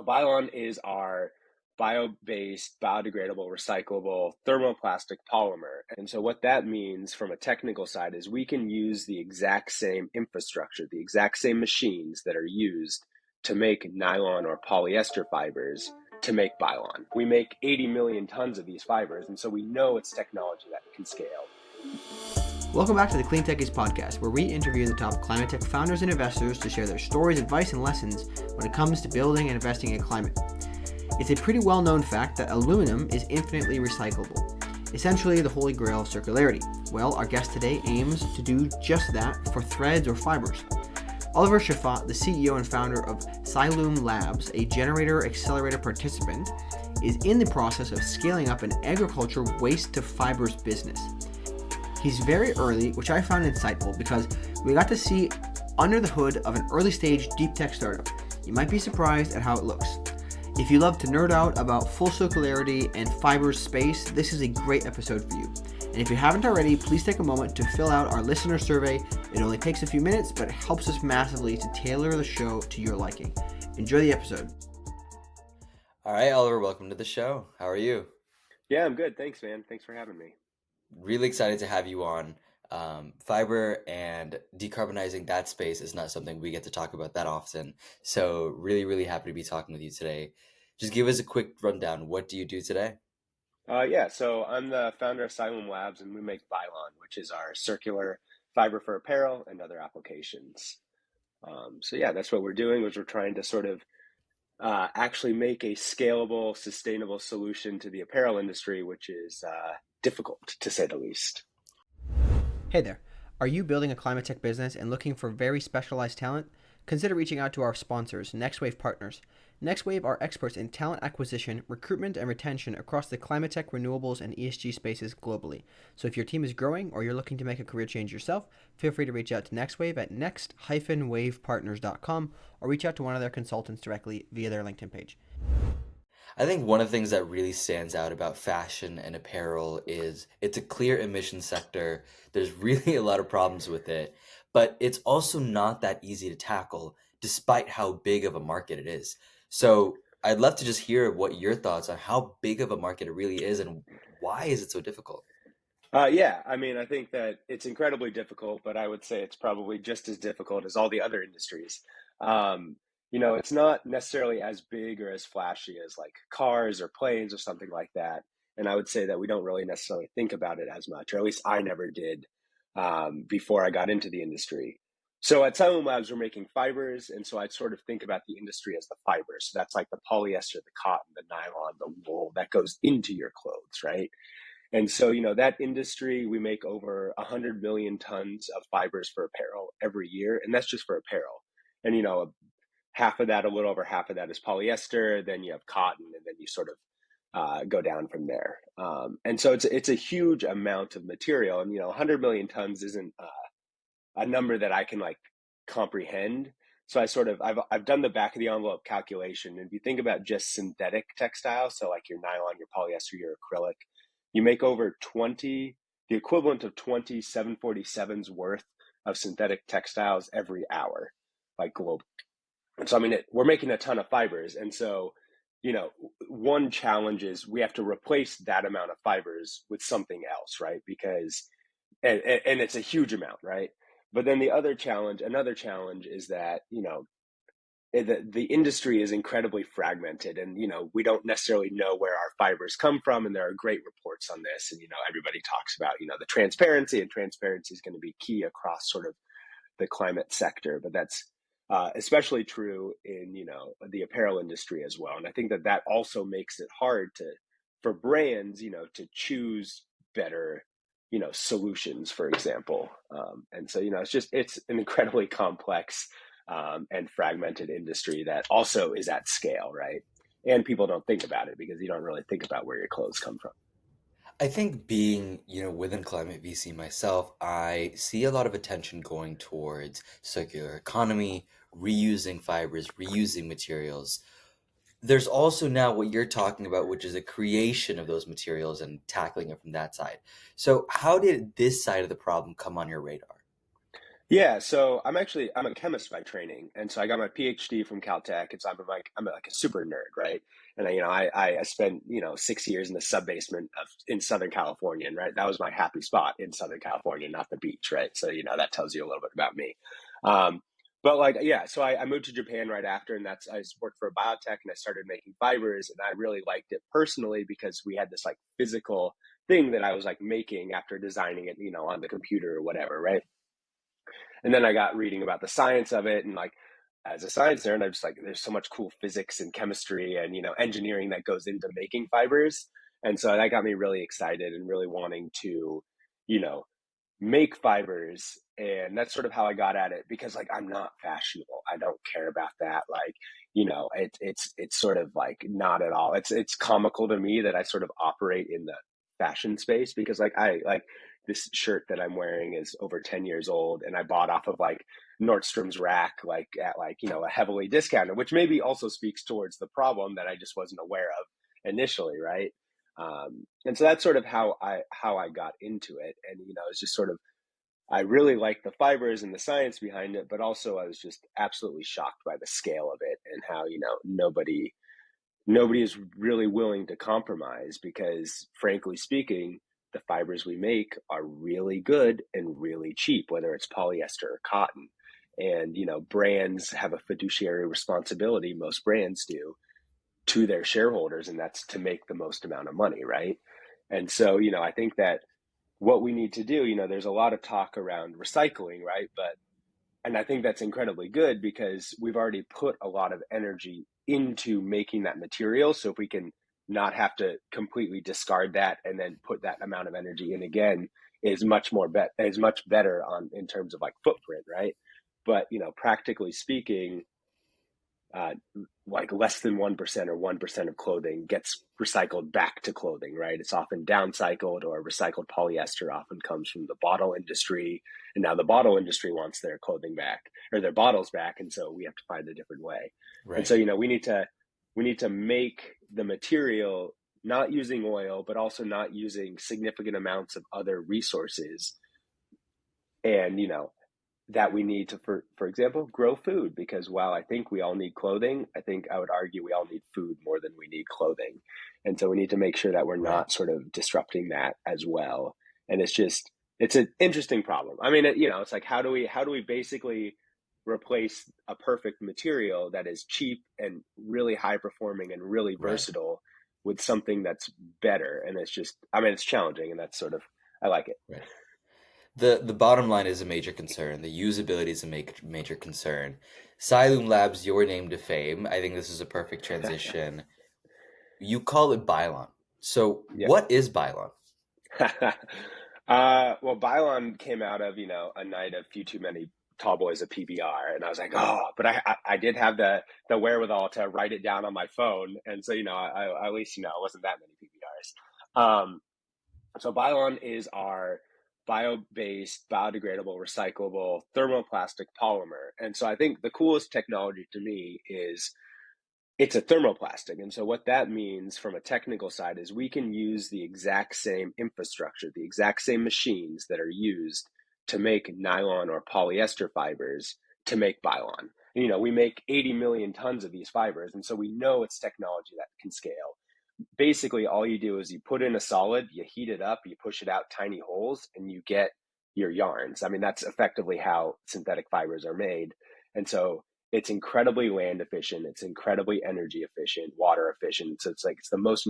Bylon is our bio-based, biodegradable, recyclable thermoplastic polymer. And so what that means from a technical side is we can use the exact same infrastructure, the exact same machines that are used to make nylon or polyester fibers to make Bylon. We make 80 million tons of these fibers, and so we know it's technology that can scale. Welcome back to the Clean Techies podcast, where we interview the top climate tech founders and investors to share their stories, advice, and lessons when it comes to building and investing in climate. It's a pretty well-known fact that aluminum is infinitely recyclable, essentially the holy grail of circularity. Well, our guest today aims to do just that for threads or fibers. Oliver Shafaat, the CEO and founder of Sci-Lume Labs, a generator accelerator participant, is in the process of scaling up an agriculture waste-to-fibers business. He's very early, which I found insightful because we got to see under the hood of an early-stage deep tech startup. You might be surprised at how it looks. If you love to nerd out about full circularity and fibers space, this is a great episode for you. And if you haven't already, please take a moment to fill out our listener survey. It only takes a few minutes, but it helps us massively to tailor the show to your liking. Enjoy the episode. All right, Oliver, welcome to the show. How are you? Yeah, I'm good. Thanks, man. Thanks for having me. Really excited to have you on. Fiber and decarbonizing that space is not something we get to talk about that often. So really happy to be talking with you today. Just give us a quick rundown. What do you do today? So I'm the founder of Sci-Lume Labs, and we make Bylon, which is our circular fiber for apparel and other applications. That's what we're doing. Is we're trying to sort of actually make a scalable, sustainable solution to the apparel industry, which is difficult, to say the least. Hey there. Are you building a climate tech business and looking for very specialized talent? Consider reaching out to our sponsors, NextWave Partners. NextWave are experts in talent acquisition, recruitment, and retention across the climate tech, renewables, and ESG spaces globally. So if your team is growing or you're looking to make a career change yourself, feel free to reach out to NextWave at next-wavepartners.com or reach out to one of their consultants directly via their LinkedIn page. I think one of the things that really stands out about fashion and apparel is it's a clear emission sector. There's really a lot of problems with it, but it's also not that easy to tackle despite how big of a market it is. So I'd love to just hear what your thoughts on how big of a market it really is and why is it so difficult? I think that it's incredibly difficult, but I would say it's probably just as difficult as all the other industries. It's not necessarily as big or as flashy as like cars or planes or something like that. And I would say that we don't really necessarily think about it as much, or at least I never did before I got into the industry. So at Sci-Lume Labs, we're making fibers. And so I'd sort of think about the industry as the fibers. So that's like the polyester, the cotton, the nylon, the wool that goes into your clothes, right? And so, that industry, we make over 100 million tons of fibers for apparel every year. And that's just for apparel. And, half of that, a little over half of that is polyester. Then you have cotton, and then you sort of go down from there. And so it's a huge amount of material. And, 100 million tons isn't a number that I can like comprehend. So I've done the back of the envelope calculation. And if you think about just synthetic textiles, so like your nylon, your polyester, your acrylic, you make over the equivalent of 20 747s worth of synthetic textiles every hour, like globally. And so, we're making a ton of fibers. And so, one challenge is we have to replace that amount of fibers with something else, right? Because, and it's a huge amount, right? But then another challenge is that, the industry is incredibly fragmented, and we don't necessarily know where our fibers come from, and there are great reports on this, and everybody talks about the transparency, and transparency is going to be key across sort of the climate sector, but that's especially true in the apparel industry as well. And I think that also makes it hard for brands to choose better solutions, for example. And so it's an incredibly complex and fragmented industry that also is at scale, right? And people don't think about it because you don't really think about where your clothes come from. I think being, within climate VC myself, I see a lot of attention going towards circular economy, reusing fibers, reusing materials. There's also now what you're talking about, which is a creation of those materials and tackling it from that side. So how did this side of the problem come on your radar? Yeah, so I'm a chemist by training, and so I got my PhD from Caltech, and so I'm like a super nerd, right? And I spent 6 years in the sub basement of in Southern California, and right, that was my happy spot in Southern California, not the beach, right? So that tells you a little bit about me. Um, but like yeah, so I moved to Japan right after, and I just worked for a biotech, and I started making fibers, and I really liked it personally because we had this like physical thing that I was like making after designing it, on the computer or whatever, right? And then I got reading about the science of it, and like as a science nerd, I'm just like, there's so much cool physics and chemistry and engineering that goes into making fibers, and so that got me really excited and really wanting to, you know, make fibers. And that's sort of how I got at it, because like I'm not fashionable. I don't care about that. Like, it's sort of like not at all. It's comical to me that I sort of operate in the fashion space, because like I like this shirt that I'm wearing is over 10 years old, and I bought off of like Nordstrom's rack, like at like, a heavily discounted, which maybe also speaks towards the problem that I just wasn't aware of initially, right? And so that's sort of how I got into it. And it's just sort of, I really like the fibers and the science behind it, but also I was just absolutely shocked by the scale of it, and how nobody is really willing to compromise, because frankly speaking, the fibers we make are really good and really cheap, whether it's polyester or cotton. And brands have a fiduciary responsibility, most brands do, to their shareholders, and that's to make the most amount of money, right? And so I think that what we need to do, there's a lot of talk around recycling, right? And I think that's incredibly good, because we've already put a lot of energy into making that material. So if we can not have to completely discard that and then put that amount of energy in again, is much better on in terms of like footprint, right? But practically speaking, uh, like less than 1% or 1% of clothing gets recycled back to clothing, right? It's often downcycled, or recycled polyester often comes from the bottle industry. And now the bottle industry wants their clothing back, or their bottles back. And so we have to find a different way. And so, Right. we need to make the material not using oil, but also not using significant amounts of other resources. And, that we need to, for example, grow food, because while I think we all need clothing, I think I would argue we all need food more than we need clothing. And so we need to make sure that we're Right. not sort of disrupting that as well. And it's an interesting problem. I mean, it's like, how do we basically replace a perfect material that is cheap and really high performing and really Right. versatile with something that's better? And it's just, I mean, it's challenging, and that's sort of, I like it. Right. The bottom line is a major concern. The usability is a major concern. Sci-Lume Labs, your name to fame. I think this is a perfect transition. You call it Bylon. So Yeah. what is Bylon? Well, Bylon came out of, a night of few too many tall boys at PBR, and I was like, oh, but I did have the wherewithal to write it down on my phone, and so at least it wasn't that many PBRs. So Bylon is our bio-based, biodegradable, recyclable thermoplastic polymer, and so I think the coolest technology to me is it's a thermoplastic. And so what that means from a technical side is we can use the exact same infrastructure, the exact same machines that are used to make nylon or polyester fibers to make Bylon. We make 80 million tons of these fibers, and so we know it's technology that can scale. Basically, all you do is you put in a solid, you heat it up, you push it out tiny holes, and you get your yarns. I mean, that's effectively how synthetic fibers are made. And so it's incredibly land efficient, it's incredibly energy efficient, water efficient. So it's the most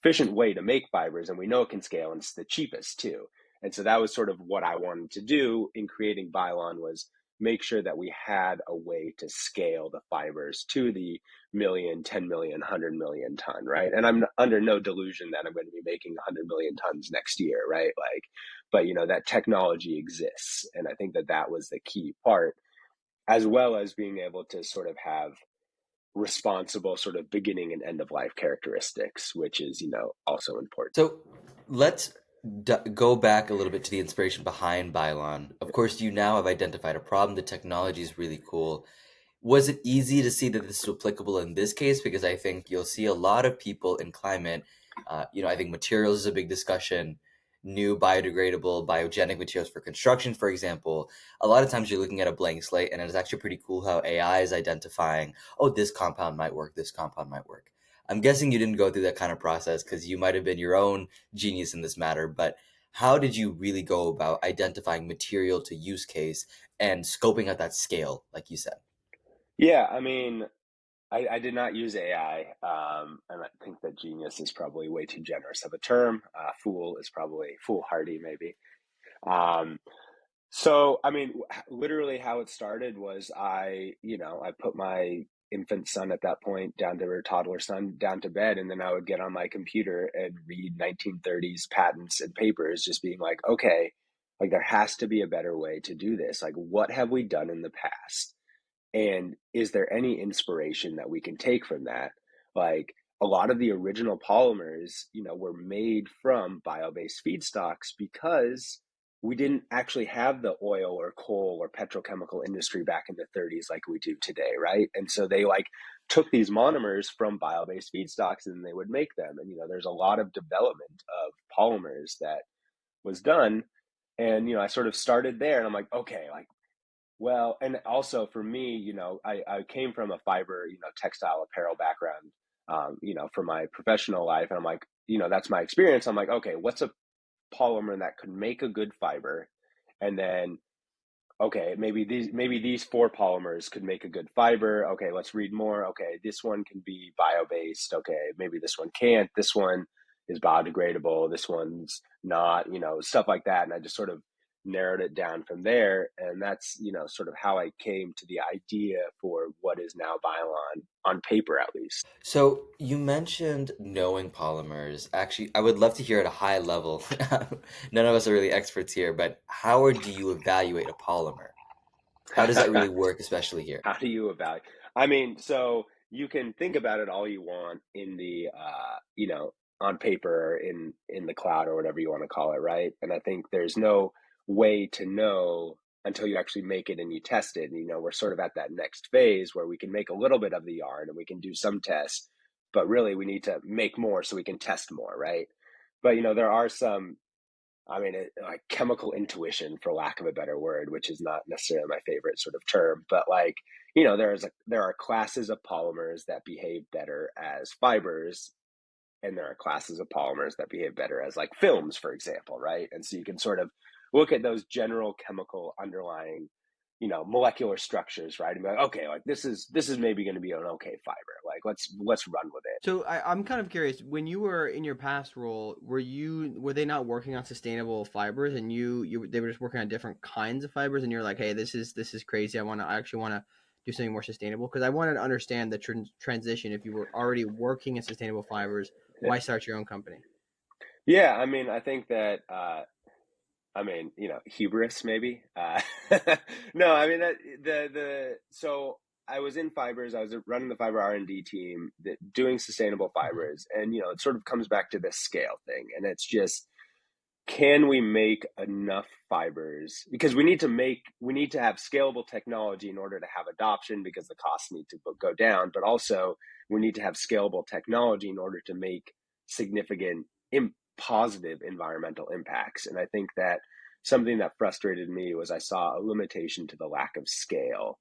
efficient way to make fibers, and we know it can scale, and it's the cheapest too. And so that was sort of what I wanted to do in creating Bylon, was make sure that we had a way to scale the fibers to the million, 10 million, 100 million ton, right? And I'm under no delusion that I'm going to be making 100 million tons next year, right? Like, but that technology exists. And I think that was the key part, as well as being able to sort of have responsible sort of beginning and end of life characteristics, which is, also important. So let's go back a little bit to the inspiration behind Bylon. Of course, you now have identified a problem. The technology is really cool. Was it easy to see that this is applicable in this case? Because I think you'll see a lot of people in climate. I think materials is a big discussion. new biodegradable, biogenic materials for construction, for example, a lot of times you're looking at a blank slate, and it's actually pretty cool how AI is identifying, oh, this compound might work, this compound might work. I'm guessing you didn't go through that kind of process because you might have been your own genius in this matter, but how did you really go about identifying material to use case and scoping out that scale, like you said? Yeah, I mean, I did not use AI, and I think that genius is probably way too generous of a term. Fool is probably foolhardy, maybe. Um, so, I mean, literally how it started was I put my infant son at that point down to, or toddler son down to bed, and then I would get on my computer and read 1930s patents and papers, just being like, okay, like there has to be a better way to do this. Like, what have we done in the past? And is there any inspiration that we can take from that? Like a lot of the original polymers, were made from bio-based feedstocks because we didn't actually have the oil or coal or petrochemical industry back in the 30s like we do today, right? And so they like took these monomers from bio-based feedstocks and they would make them. And there's a lot of development of polymers that was done. And I sort of started there and I'm like, okay, like well, and also for me, I came from a fiber, textile apparel background, for my professional life. And I'm like, that's my experience. I'm like, okay, what's a polymer that could make a good fiber? And then okay, maybe these four polymers could make a good fiber. Okay, let's read more. Okay, this one can be bio-based. Okay, maybe this one can't. This one is biodegradable. This one's not, stuff like that. And I just sort of narrowed it down from there. And that's, sort of how I came to the idea for what is now Bylon on paper, at least. So you mentioned knowing polymers. Actually, I would love to hear at a high level. None of us are really experts here, but how do you evaluate a polymer? How does that really work, especially here? How do you evaluate? I mean, so you can think about it all you want in the, on paper, or in the cloud, or whatever you want to call it, right? And I think there's no way to know until you actually make it and you test it. And we're sort of at that next phase where we can make a little bit of the yarn and we can do some tests, but really we need to make more so we can test more, right? But there are some, I mean, like chemical intuition, for lack of a better word, which is not necessarily my favorite sort of term, but like, there are classes of polymers that behave better as fibers, and there are classes of polymers that behave better as like films, for example, right? And so you can sort of look at those general chemical underlying, molecular structures, right? And be like, okay, like this is maybe going to be an okay fiber. Like let's run with it. So I'm kind of curious. When you were in your past role, were they not working on sustainable fibers, and they were just working on different kinds of fibers, and you're like, hey, this is crazy. I actually want to do something more sustainable, because I wanted to understand the transition. If you were already working in sustainable fibers, why start your own company? Yeah, I mean, I think that hubris maybe. No, I mean that the so I was in fibers. I was running the fiber R&D team, doing sustainable Mhm. fibers, and it sort of comes back to this scale thing, and it's just can we make enough fibers? Because we need to have scalable technology in order to have adoption, because the costs need to go down, but also we need to have scalable technology in order to make significant positive environmental impacts. And I think that something that frustrated me was I saw a limitation to the lack of scale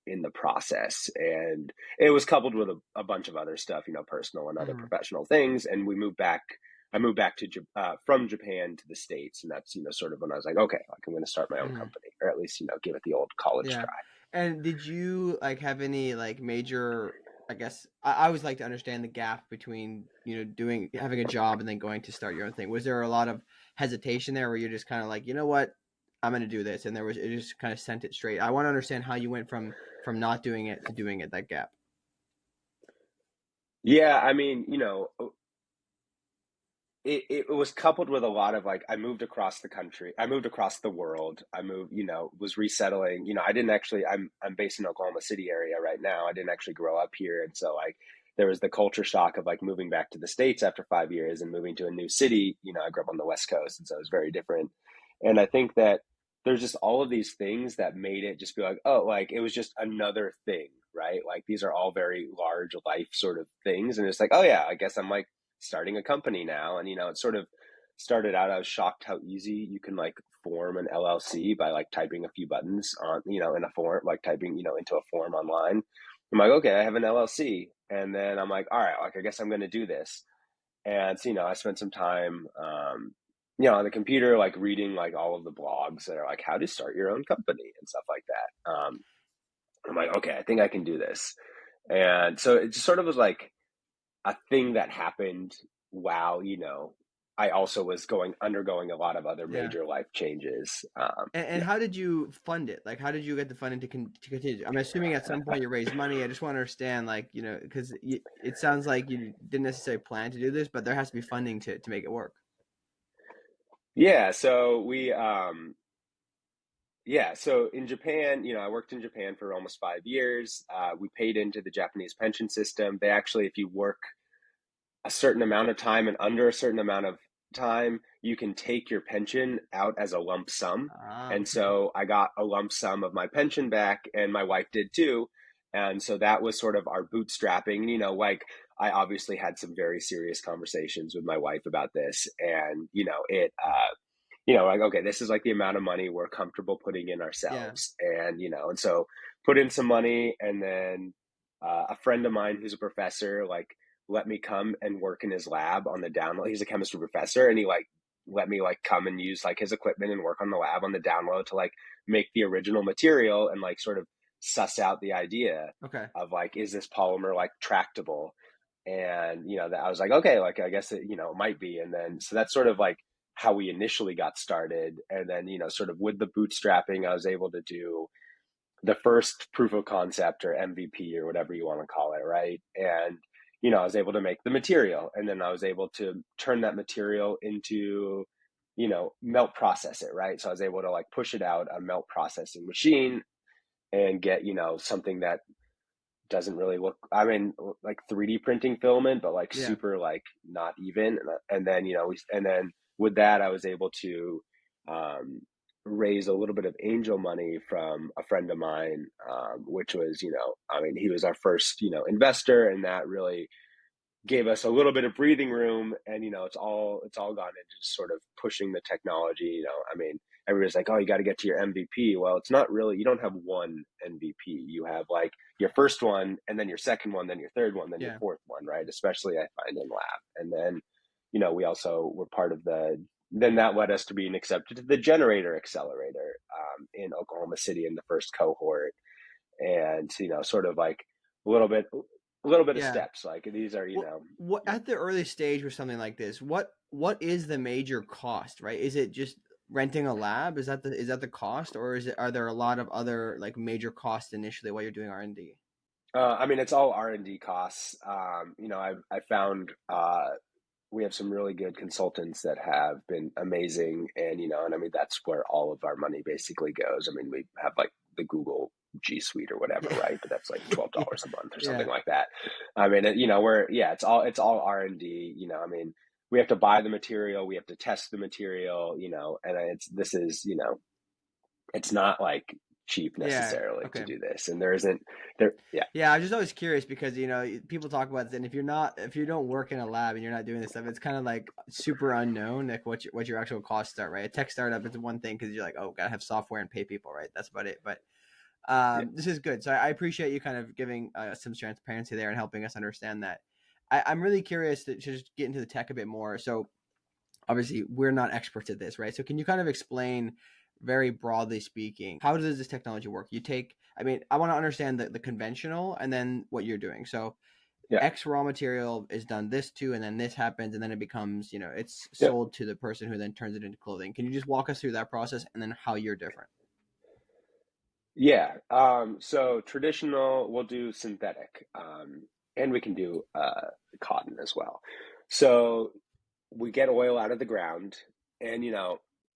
in the process, and it was coupled with a bunch of other stuff, personal and other Mhm. professional things. And I moved back to from Japan to the States, and that's sort of when I was like, okay, like I'm going to start my own Mhm. company, or at least give it the old college Yeah. try. And did you like have any like major? I guess I always like to understand the gap between doing having a job and then going to start your own thing. Was there a lot of hesitation there, where you're just kind of like, you know what, I'm going to do this, and there was it just kind of sent it straight? I want to understand how you went from not doing it to doing it. That gap. Yeah, I mean, it was coupled with a lot of like I moved across the country, I moved across the world, I moved, was resettling. I didn't actually I'm based in Oklahoma City area right now. I didn't actually grow up here, and so like there was the culture shock of like moving back to the States after 5 years and moving to a new city. I grew up on the West Coast, and so it was very different. And I think that there's just all of these things that made it just be like, oh, like it was just another thing, right? Like these are all very large life sort of things, and it's like, oh yeah, I guess I'm like starting a company now. And it's sort of started out, I was shocked how easy you can like form an LLC by like typing a few buttons on, in a form, like typing, into a form online. I'm like, okay, I have an LLC. And then I'm like, all right, like, I guess I'm going to do this. And so, I spent some time, on the computer, like reading like all of the blogs that are like how to start your own company and stuff like that. I'm like, okay, I think I can do this. And so it just sort of was like a thing that happened while, I also was undergoing a lot of other Yeah. major life changes. And how did you fund it? Like, how did you get the funding to continue? I'm assuming at some point you raised money. I just want to understand, like, because it sounds like you didn't necessarily plan to do this, but there has to be funding to make it work. Yeah. So so in Japan, I worked in Japan for almost 5 years. We paid into the Japanese pension system. They actually, if you work a certain amount of time and under a certain amount of time, you can take your pension out as a lump sum. Ah, And okay. so I got a lump sum of my pension back, and my wife did too. And so that was sort of our bootstrapping. Like I obviously had some very serious conversations with my wife about this, and like, okay, this is like the amount of money we're comfortable putting in Yeah. ourselves, and so put in some money, and then a friend of mine who's a professor like let me come and work in his lab on the download. He's a chemistry professor, and he like let me like come and use like his equipment and work on the lab on the download to like make the original material and like sort of suss out the idea Okay. of like, is this polymer like tractable? And that I was like, okay, like I guess it it might be. And then so that's sort of like how we initially got started. And then sort of with the bootstrapping, I was able to do the first proof of concept or MVP or whatever you want to call it, right? And I was able to make the material, and then I was able to turn that material into melt process it, right? So I was able to like push it out a melt processing machine and get something that doesn't really look, I mean, like 3D printing filament, but like Yeah. super like not even. And then and then with that I was able to um raise a little bit of angel money from a friend of mine, which was, I mean, he was our first investor, and that really gave us a little bit of breathing room. And it's all gone into just sort of pushing the technology. I mean, everybody's like, oh, you got to get to your MVP. Well, it's not really, you don't have one MVP. You have like your first one, and then your second one, then your third one, then your Yeah. fourth one, right? Especially I find in lab. And then we also were part of then that led us to being accepted to the generator accelerator in Oklahoma City in the first cohort. And sort of like a little bit of Yeah. steps, like these are What yeah. at the early stage with something like this, what is the major cost, right? Is it just renting a lab? Is that the cost, or are there a lot of other like major costs initially while you're doing R&D? I mean, it's all R&D costs. I found we have some really good consultants that have been amazing, and I mean that's where all of our money basically goes. I mean, we have like the Google G Suite or whatever, Yeah. right? But that's like $12 Yeah. a month or Yeah. something like that. I mean, it's all R&D. I mean, we have to buy the material, we have to test the material, and it's not like cheap Yeah. necessarily to Okay. do this, and there isn't there. Yeah, Yeah, I was just always curious because people talk about this, and if you don't work in a lab and you're not doing this stuff, it's kind of like super unknown, like what your actual costs are, right? A tech startup is one thing because you're like, oh, gotta have software and pay people, right? That's about it. But yeah, this is good. So I appreciate you kind of giving some transparency there and helping us understand that. I'm really curious to just get into the tech a bit more. So obviously we're not experts at this, right? So can you kind of explain, very broadly speaking, how does this technology work? I want to understand the conventional and then what you're doing. So yeah, X raw material is done this to, and then this happens, and then it becomes, it's yeah. sold to the person who then turns it into clothing. Can you just walk us through that process and then how you're different? Yeah. So traditional, we'll do synthetic, and we can do cotton as well. So we get oil out of the ground, and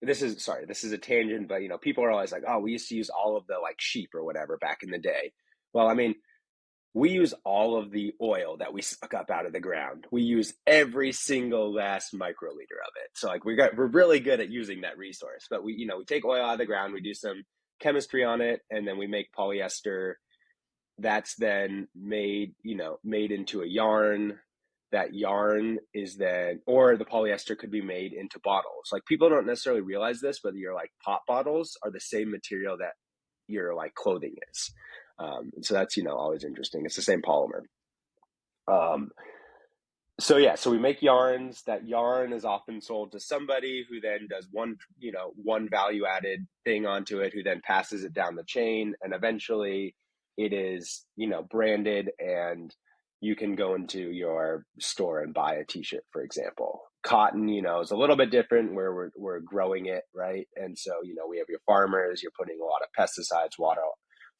this is a tangent, but people are always like, oh, we used to use all of the like sheep or whatever back in the day. Well, I mean, we use all of the oil that we suck up out of the ground. We use every single last microliter of it. So like we're really good at using that resource. But we take oil out of the ground, we do some chemistry on it, and then we make polyester that's then made into a yarn. that yarn is then, or the polyester could be made into bottles. Like people don't necessarily realize this, but your like pop bottles are the same material that your like clothing is. So that's, always interesting. It's the same polymer. Um, so yeah, so we make yarns. That yarn is often sold to somebody who then does one value added thing onto it, who then passes it down the chain, and eventually it is, branded, and you can go into your store and buy a t-shirt, for example. Cotton, is a little bit different where we're growing it, right? And so, we have your farmers, you're putting a lot of pesticides, water,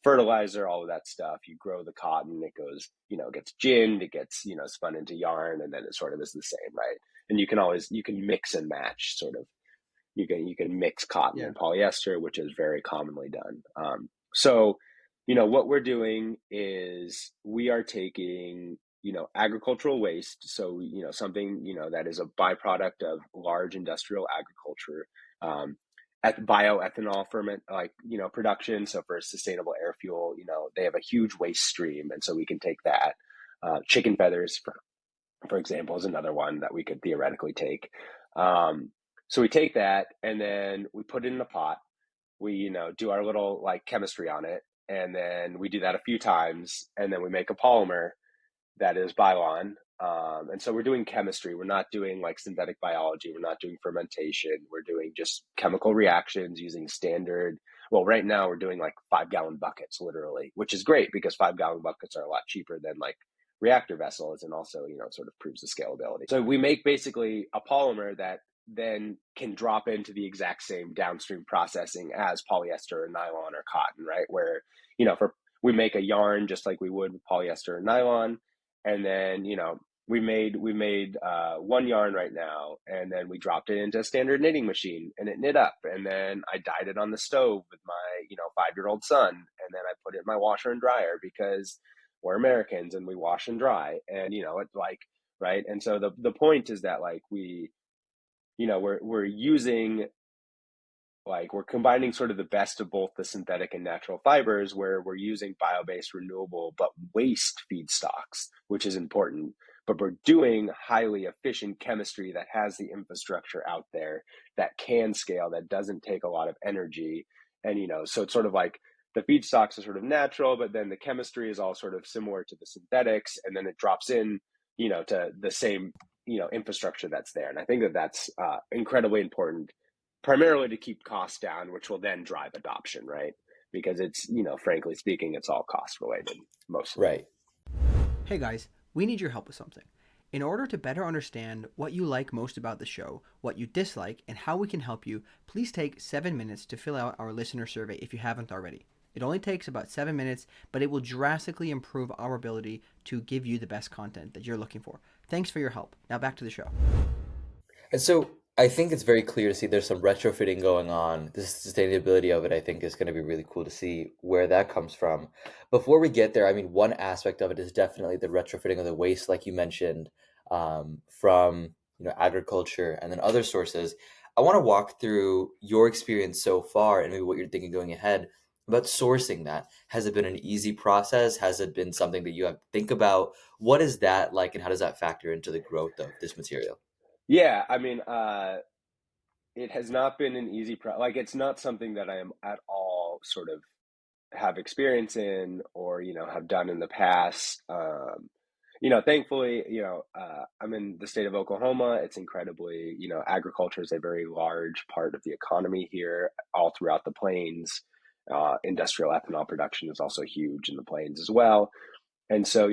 fertilizer, all of that stuff. You grow the cotton, it goes, gets ginned, it gets, spun into yarn, and then it sort of is the same, right? And you can mix and match sort of, you can mix cotton Yeah. and polyester, which is very commonly done. So, what we're doing is we are taking, agricultural waste. So, something, that is a byproduct of large industrial agriculture, at bioethanol ferment, like, production. So for sustainable air fuel, they have a huge waste stream. And so we can take that. Chicken feathers, for example, is another one that we could theoretically take. So we take that and then we put it in a pot. We, do our little like chemistry on it. And then we do that a few times. And then we make a polymer that is Bylon. And so we're doing chemistry. We're not doing like synthetic biology. We're not doing fermentation. We're doing just chemical reactions using standard. Well, right now we're doing like 5-gallon buckets, literally, which is great because 5-gallon buckets are a lot cheaper than like reactor vessels, and also, it sort of proves the scalability. So we make basically a polymer that then can drop into the exact same downstream processing as polyester or nylon or cotton, right? Where, we make a yarn just like we would with polyester or nylon. And then, we made one yarn right now, and then we dropped it into a standard knitting machine, and it knit up. And then I dyed it on the stove with my, 5-year-old son. And then I put it in my washer and dryer because we're Americans and we wash and dry. And, it's like, right. And so the point is that like we're using, like, we're combining sort of the best of both the synthetic and natural fibers, where we're using bio-based renewable but waste feedstocks, which is important. But we're doing highly efficient chemistry that has the infrastructure out there that can scale, that doesn't take a lot of energy. And, so it's sort of like the feedstocks are sort of natural, but then the chemistry is all sort of similar to the synthetics. And then it drops in, to the same, infrastructure that's there. And I think that that's incredibly important, primarily to keep costs down, which will then drive adoption, right? Because it's, frankly speaking, it's all cost related mostly. Right. Hey guys, we need your help with something. In order to better understand what you like most about the show, what you dislike, and how we can help you, please take 7 minutes to fill out our listener survey if you haven't already. It only takes about 7 minutes, but it will drastically improve our ability to give you the best content that you're looking for. Thanks for your help. Now back to the show. And so I think it's very clear to see there's some retrofitting going on. The sustainability of it, I think, is going to be really cool to see where that comes from. Before we get there, I mean, one aspect of it is definitely the retrofitting of the waste, like you mentioned, from agriculture and then other sources. I want to walk through your experience so far and maybe what you're thinking going ahead about sourcing that. Has it been an easy process? Has it been something that you have to think about? What is that like, and how does that factor into the growth of this material? Yeah, I mean, it has not been an easy like it's not something that I am at all sort of have experience in, or have done in the past. Thankfully, I'm in the state of Oklahoma. It's incredibly, agriculture is a very large part of the economy here, all throughout the plains. Industrial ethanol production is also huge in the plains as well. And so,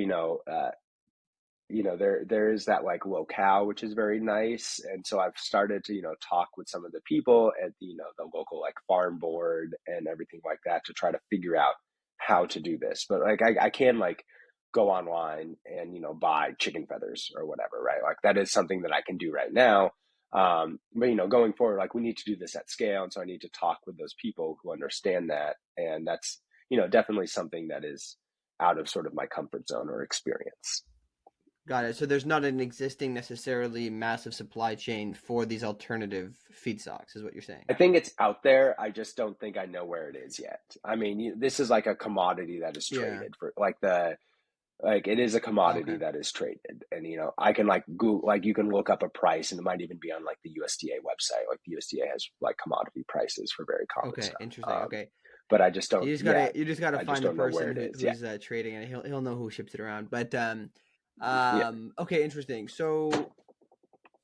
there is that like locale, which is very nice. And so I've started to, talk with some of the people at the local like farm board and everything like that to try to figure out how to do this. But like I can like go online and buy chicken feathers or whatever, right? Like that is something that I can do right now. But going forward, like we need to do this at scale, and so I need to talk with those people who understand that. And that's definitely something that is out of sort of my comfort zone or experience. Got it. So there's not an existing necessarily massive supply chain for these alternative feedstocks, is what you're saying. I think it's out there. I just don't think I know where it is yet. I mean, this is like a commodity that is Yeah. traded for, like the Like it is a commodity Okay. that is traded, and I can like Google, like you can look up a price, and it might even be on like the USDA website. Like the USDA has like commodity prices for very common Okay. stuff. Interesting. Okay. But I just So don't. Yeah, you just gotta I just find the don't know where person it is. Yeah, who's trading it. He'll know who ships it around. But yeah, okay, interesting. So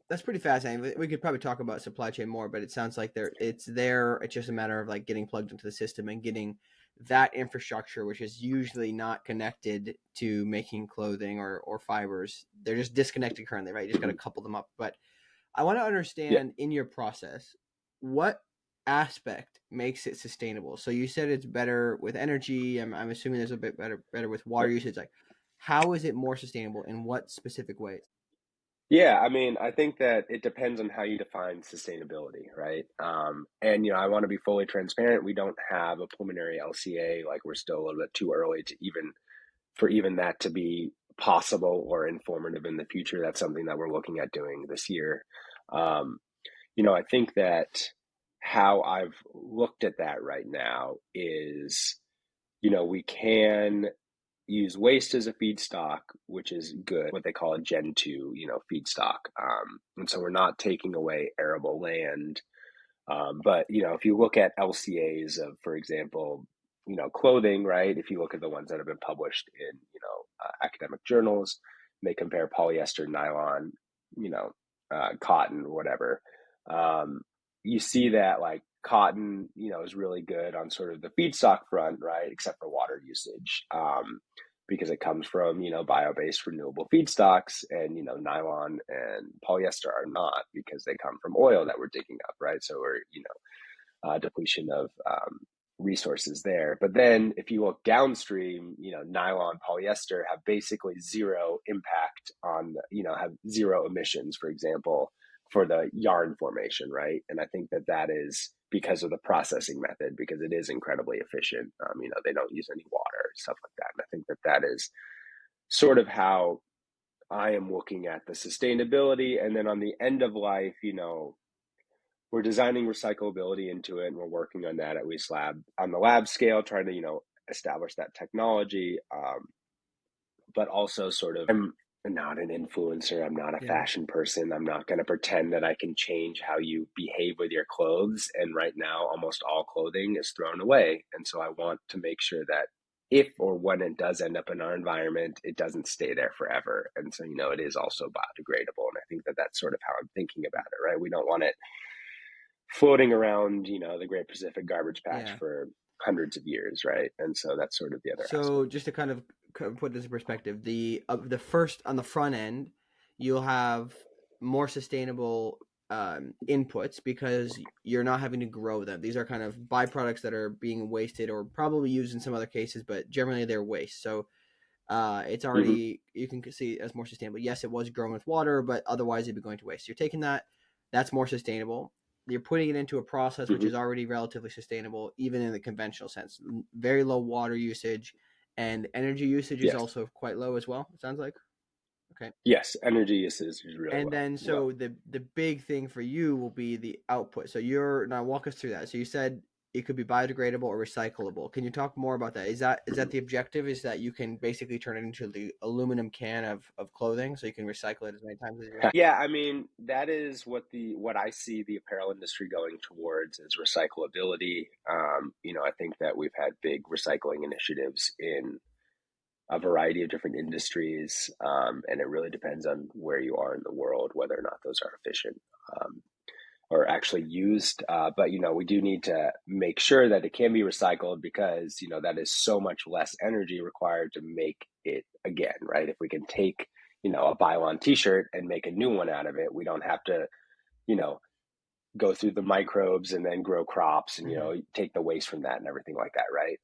that's pretty fascinating. We could probably talk about supply chain more, but it sounds like it's there. It's just a matter of like getting plugged into the system and getting that infrastructure, which is usually not connected to making clothing or fibers. They're just disconnected currently, right? You just got to mhm, couple them up. But I want to yeah. understand in your process what aspect makes it sustainable. So you said it's better with energy. I'm assuming there's a bit better with water Yep. usage. Like, how is it more sustainable? In what specific ways? Yeah, I mean, I think that it depends on how you define sustainability, right? And I want to be fully transparent. We don't have a preliminary LCA. Like we're still a little bit too early to even that to be possible or informative in the future. That's something that we're looking at doing this year. Um, I think that how I've looked at that right now is, we can use waste as a feedstock, which is good, what they call a Gen 2, feedstock. And so we're not taking away arable land. But, if you look at LCAs of, for example, clothing, right? If you look at the ones that have been published in, academic journals, they compare polyester, nylon, cotton, whatever. Um, you see that like cotton, is really good on sort of the feedstock front, right? Except for water usage. Because it comes from bio-based renewable feedstocks, and nylon and polyester are not, because they come from oil that we're digging up, right? So we're depletion of resources there. But then if you look downstream, nylon, polyester have basically zero impact on, have zero emissions, for example, for the yarn formation, right? And I think that that is because of the processing method, because it is incredibly efficient. They don't use any water, stuff like that. And I think that that is sort of how I am looking at the sustainability. And then on the end of life, we're designing recyclability into it, and we're working on that at least on the lab scale, trying to establish that technology. But also sort of, I'm not an influencer, I'm not a Yeah. fashion person, I'm not going to pretend that I can change how you behave with your clothes. And right now almost all clothing is thrown away, and so I want to make sure that if or when it does end up in our environment, it doesn't stay there forever. And so it is also biodegradable, and I think that that's sort of how I'm thinking about it, right? We don't want it floating around, the Great Pacific Garbage Patch Yeah. for hundreds of years, right? And so that's sort of the other So aspect. just to kind of put this in perspective, the first on the front end, you'll have more sustainable inputs because you're not having to grow them. These are kind of byproducts that are being wasted or probably used in some other cases, but generally they're waste. So it's Mm-hmm, already, you can see it as more sustainable. Yes, it was grown with water, but otherwise it'd be going to waste. You're taking that's more sustainable. You're putting it into a process which mm-hmm. is already relatively sustainable, even in the conventional sense. Very low water usage, and energy usage is Yes, also quite low as well. It sounds like. Okay. yes. Energy usage is really And well. then Well, so the big thing for you will be the output. So you're now walk us through that. So you said it could be biodegradable or recyclable. Can you talk more about that? Is that mhm. the objective? Is that you can basically turn it into the aluminum can of clothing, so you can recycle it as many times as you want? Yeah, I mean, that is what I see the apparel industry going towards is recyclability. I think that we've had big recycling initiatives in a variety of different industries, and it really depends on where you are in the world whether or not those are efficient. Um, or actually used. But we do need to make sure that it can be recycled, because that is so much less energy required to make it again, right? If we can take a Bylon T-shirt and make a new one out of it, we don't have to you know go through the microbes and then grow crops and Mm-hmm. take the waste from that and everything like that, right?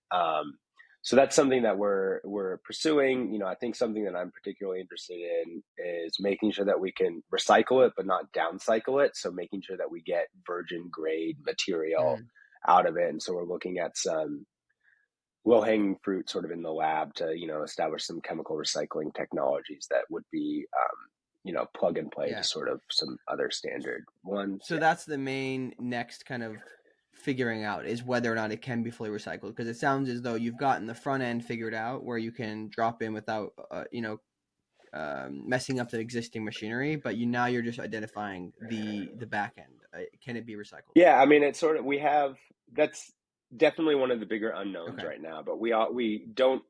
So that's something that we're pursuing. I think something that I'm particularly interested in is making sure that we can recycle it but not downcycle it, so making sure that we get virgin grade material Mm. out of it. And so we're looking at some low hanging fruit sort of in the lab to establish some chemical recycling technologies that would be plug and play to Yeah. sort of some other standard ones. So Yeah. that's the main next kind of figuring out is whether or not it can be fully recycled, because it sounds as though you've gotten the front end figured out where you can drop in without messing up the existing machinery, but you're just identifying the back end. Can it be recycled? Yeah, I mean, it's sort of, we have, that's definitely one of the bigger unknowns Okay. right now, but we don't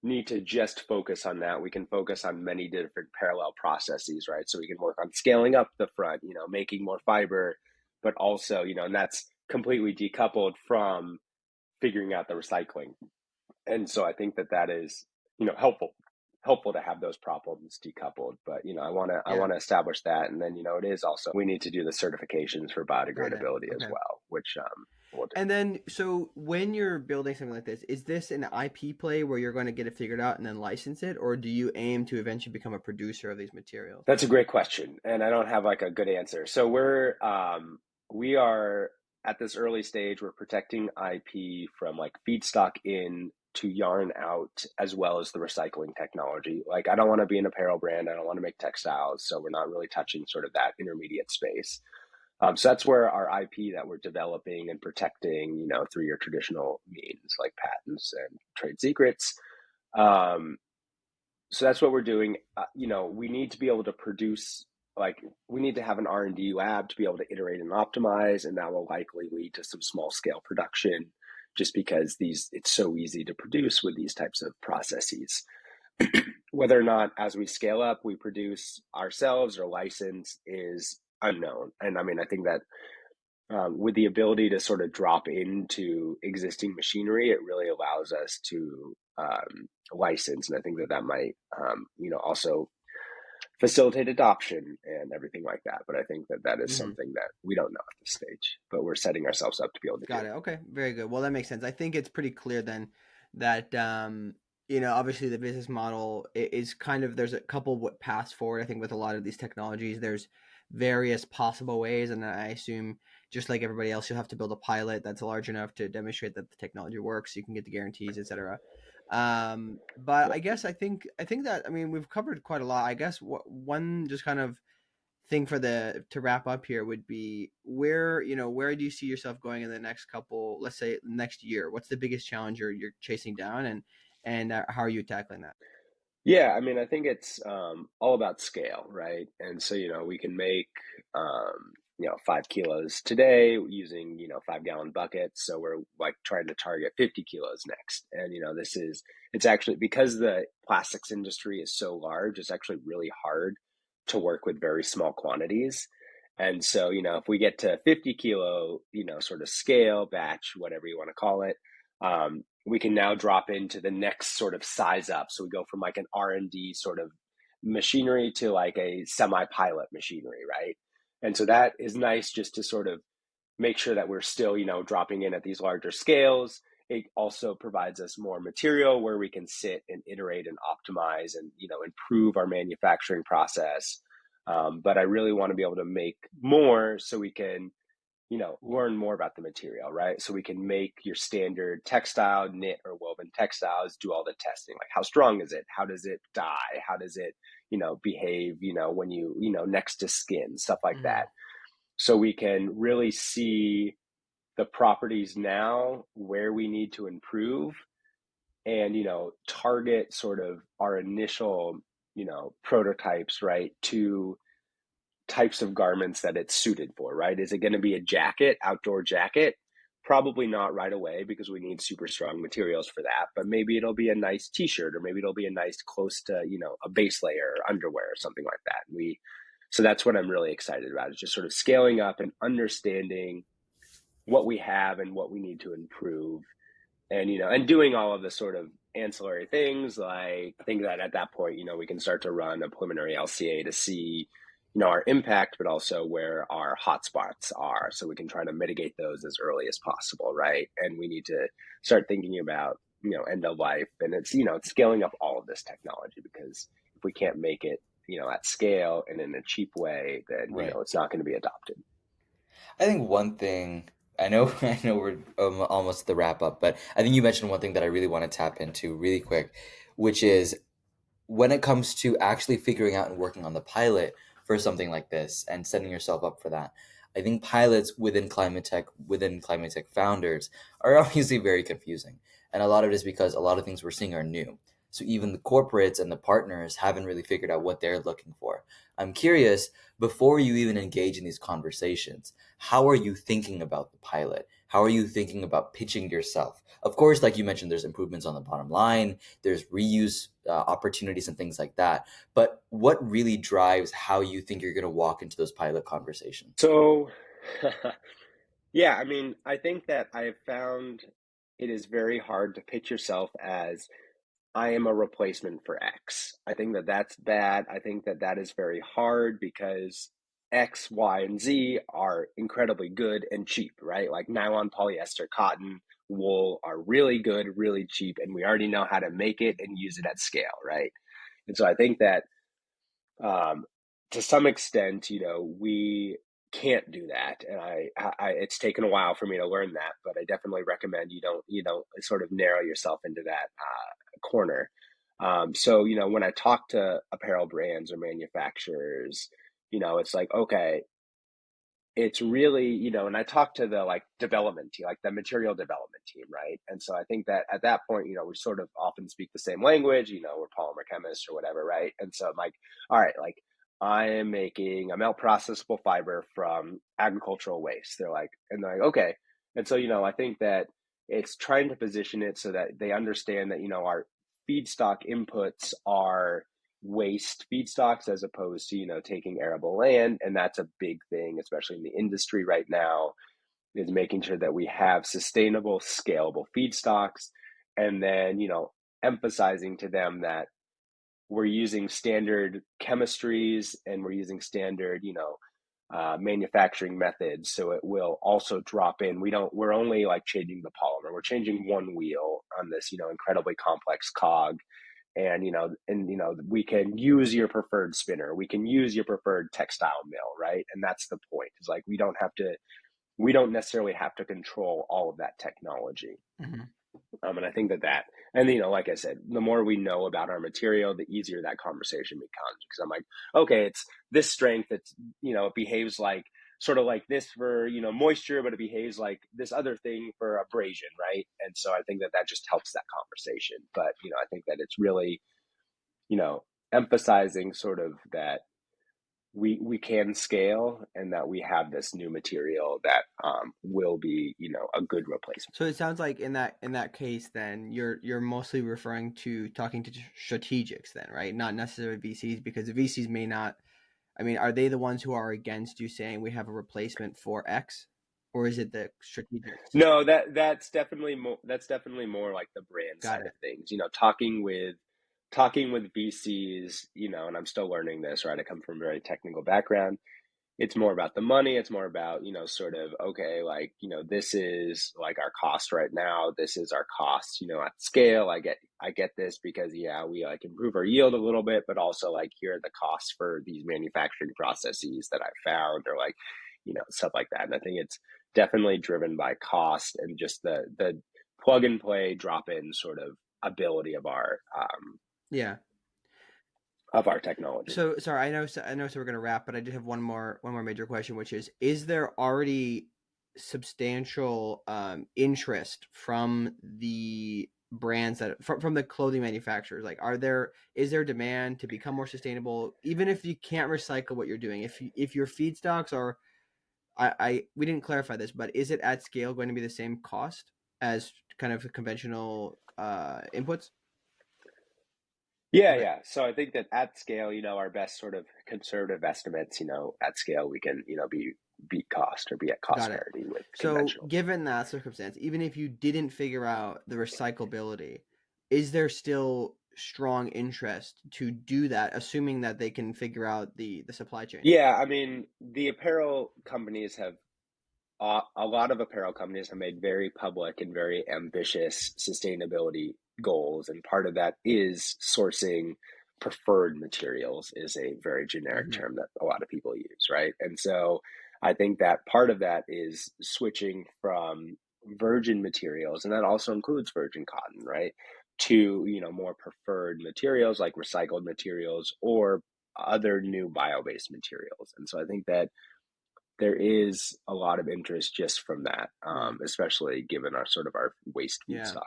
need to just focus on that. We can focus on many different parallel processes, right? So we can work on scaling up the front, making more fiber, but also, and that's completely decoupled from figuring out the recycling. And so I think that is, helpful to have those problems decoupled. But I Yeah. want to establish that, and then it is also, we need to do the certifications for Got it. biodegradability as Okay. well, which we'll do. And then, so when you're building something like this, is this an IP play where you're going to get it figured out and then license it, or do you aim to eventually become a producer of these materials? That's a great question, and I don't have like a good answer. So we are at this early stage. We're protecting IP from like feedstock in to yarn out, as well as the recycling technology. Like, I don't want to be an apparel brand. I don't want to make textiles, so we're not really touching sort of that intermediate space. So that's where our IP that we're developing and protecting, through your traditional means like patents and trade secrets. Um, so that's what we're doing. We need to be able to produce, like, we need to have an R&D lab to be able to iterate and optimize, and that will likely lead to some small scale production, just because it's so easy to produce with these types of processes. Whether or not as we scale up we produce ourselves or license is unknown. And I mean, I think that with the ability to sort of drop into existing machinery, it really allows us to license. And I think that might, also facilitate adoption and everything like that. But I think that is Mm-hmm. something that we don't know at this stage, but we're setting ourselves up to be able to do. Got it. Okay. Very good. Well, that makes sense. I think it's pretty clear then that obviously the business model is kind of, there's a couple paths forward. I think with a lot of these technologies, there's various possible ways, and I assume just like everybody else, you'll have to build a pilot that's large enough to demonstrate that the technology works. So you can get the guarantees, etc. But Yeah. I think that, I mean, we've covered quite a lot. I guess one just kind of thing to wrap up here would be, where do you see yourself going in the next couple, let's say next year? What's the biggest challenge you're chasing down, and how are you tackling that? Yeah, I mean, I think it's all about scale, right? And so, we can make, 5 kilos today using, 5-gallon buckets. So we're like trying to target 50 kilos next. And, it's actually, because the plastics industry is so large, it's actually really hard to work with very small quantities. And so, if we get to 50 kilo, sort of scale, batch, whatever you want to call it, we can now drop into the next sort of size up. So we go from like an R&D sort of machinery to like a semi-pilot machinery, right? And so that is nice, just to sort of make sure that we're still, dropping in at these larger scales. It also provides us more material where we can sit and iterate and optimize and, improve our manufacturing process. But I really want to be able to make more so we can, learn more about the material, right? So we can make your standard textile, knit or woven textiles, do all the testing, like how strong is it? How does it dye? How does it, behave, when next to skin, stuff like Mm-hmm. that. So we can really see the properties now, where we need to improve, and, target sort of our initial, prototypes, right, to types of garments that it's suited for, right? Is it going to be a jacket, outdoor jacket? Probably not right away, because we need super strong materials for that. But maybe it'll be a nice t-shirt, or maybe it'll be a nice close to, a base layer or underwear or something like that. So that's what I'm really excited about, is just sort of scaling up and understanding what we have and what we need to improve, and and doing all of the sort of ancillary things. Like, I think that at that point, we can start to run a preliminary LCA to see, our impact, but also where our hotspots are, so we can try to mitigate those as early as possible, right? And we need to start thinking about, end of life, and it's scaling up all of this technology, because if we can't make it, at scale and in a cheap way, then Right. it's not going to be adopted. I think one thing, I know I know we're almost at the wrap up, but I think you mentioned one thing that I really want to tap into really quick, which is when it comes to actually figuring out and working on the pilot for something like this and setting yourself up for that. I think pilots within climate tech founders are obviously very confusing. And a lot of it is because a lot of things we're seeing are new. So even the corporates and the partners haven't really figured out what they're looking for. I'm curious, before you even engage in these conversations, how are you thinking about the pilot? How are you thinking about pitching yourself? Of course, like you mentioned, there's improvements on the bottom line, there's reuse opportunities and things like that. But what really drives how you think you're going to walk into those pilot conversations? So, yeah, I mean, I think that I have found it is very hard to pitch yourself as I am a replacement for X. I think that that's bad. I think that that is very hard because X, Y, and Z are incredibly good and cheap, right? Like nylon, polyester, cotton, wool are really good, really cheap, and we already know how to make it and use it at scale, right? And so I think that um, to some extent, we can't do that, and it's taken a while for me to learn that, but I definitely recommend you don't sort of narrow yourself into that corner. So when I talk to apparel brands or manufacturers, it's like, okay, it's really, and I talked to the like development team, like the material development team, right? And so I think that at that point, we sort of often speak the same language, we're polymer chemists or whatever, right? And so I'm like, all right, like I am making a melt processable fiber from agricultural waste. And they're like, okay. And so, I think that it's trying to position it so that they understand that, our feedstock inputs are waste feedstocks as opposed to taking arable land, and that's a big thing, especially in the industry right now, is making sure that we have sustainable scalable feedstocks, and then emphasizing to them that we're using standard chemistries and we're using standard manufacturing methods, so it will also drop in. We're only like changing the polymer, we're changing one wheel on this incredibly complex cog, and we can use your preferred spinner, we can use your preferred textile mill, right? And that's the point, is like we don't necessarily have to control all of that technology. Mm-hmm. And I think that and like I said, the more we know about our material, the easier that conversation becomes, because I'm like, okay, it's this strength, it's it behaves like sort of like this for moisture, but it behaves like this other thing for abrasion, right? And so I think that that just helps that conversation. But I think that it's really emphasizing sort of that we can scale, and that we have this new material that will be a good replacement. So it sounds like in that case, then you're mostly referring to talking to strategics, then, right? Not necessarily VCs, because the VCs may not. I mean, are they the ones who are against you saying we have a replacement for X, or is it the strategics? No, that's definitely more like the brand Got side of it. things. Talking with VCs, and I'm still learning this, right? I come from a very technical background. It's more about the money. It's more about, sort of, okay, like, this is like our cost right now. This is our cost, at scale. I get this because, yeah, we like improve our yield a little bit, but also like, here are the costs for these manufacturing processes that I found, or like, stuff like that. And I think it's definitely driven by cost and just the plug and play, drop in sort of ability Yeah. of our technology. So sorry, I know. So we're gonna wrap, but I did have one more major question, which is there already substantial interest from the brands from the clothing manufacturers? Like, is there demand to become more sustainable, even if you can't recycle what you're doing? If your feedstocks are, I we didn't clarify this, but is it at scale going to be the same cost as kind of conventional inputs? Yeah, Okay, yeah. So I think that at scale, our best sort of conservative estimates, at scale, we can, beat cost, or be at cost got it. parity with So, conventional. given that circumstance, even if you didn't figure out the recyclability, is there still strong interest to do that, assuming that they can figure out the supply chain? Yeah, I mean, the apparel companies have a lot of apparel companies have made very public and very ambitious sustainability goals, and part of that is sourcing preferred materials, is a very generic Hmm. term that a lot of people use, right? And so I think that part of that is switching from virgin materials, and that also includes virgin cotton, right, to more preferred materials like recycled materials or other new bio-based materials. And so I think that there is a lot of interest just from that, Right. especially given our sort of our waste Yeah. feedstock.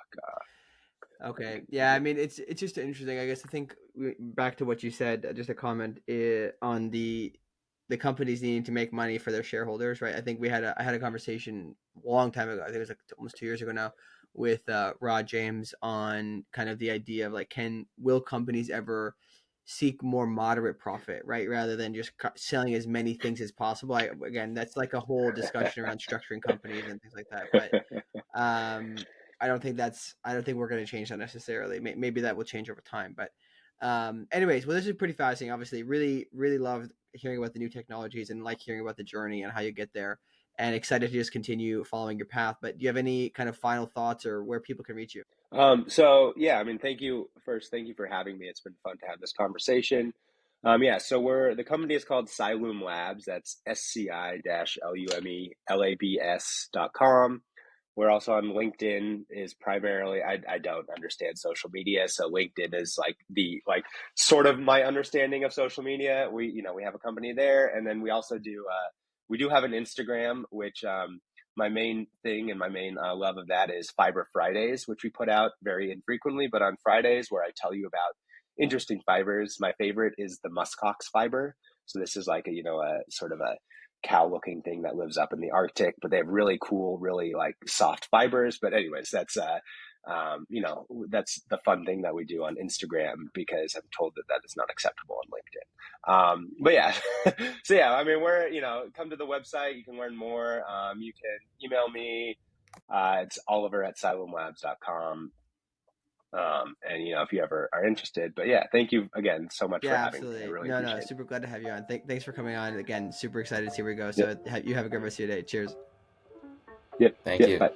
Okay. Yeah. I mean, it's just interesting. I guess I think back to what you said. Just a comment on the companies needing to make money for their shareholders, right? I think I had a conversation a long time ago. I think it was like almost 2 years ago now, with Rod James on kind of the idea of like, will companies ever seek more moderate profit, right, rather than just selling as many things as possible. Again, that's like a whole discussion around structuring companies and things like that, but um, I don't think we're going to change that necessarily. Maybe that will change over time, but anyways, well, this is pretty fascinating. Obviously, really loved hearing about the new technologies and like hearing about the journey and how you get there. And excited to just continue following your path. But do you have any kind of final thoughts or where people can reach you? So yeah, I mean, thank you for having me. It's been fun to have this conversation. Yeah, so the company is called Sci-Lume Labs. That's SCI-LUME.com. We're also on LinkedIn. Is primarily I don't understand social media, so LinkedIn is like the like sort of my understanding of social media. We have a company there, and then we do have an Instagram, which my main thing and my main love of that is Fiber Fridays, which we put out very infrequently, but on Fridays where I tell you about interesting fibers. My favorite is the muskox fiber. So this is like a sort of a cow-looking thing that lives up in the Arctic, but they have really cool, really like soft fibers. But anyways, that's the fun thing that we do on Instagram because I'm told that is not acceptable on LinkedIn. But yeah, so yeah, I mean, come to the website. You can learn more. You can email me. It's oliver@siloamlabs.com. And if you ever are interested, but yeah, thank you again so much for Yeah, having me. I absolutely. really No, appreciate it. super glad to have you on. Thanks for coming on. Again, super excited to see where we go. Yep. So you have a good rest of your day. Cheers. Yep. Thank Yep. you. Bye.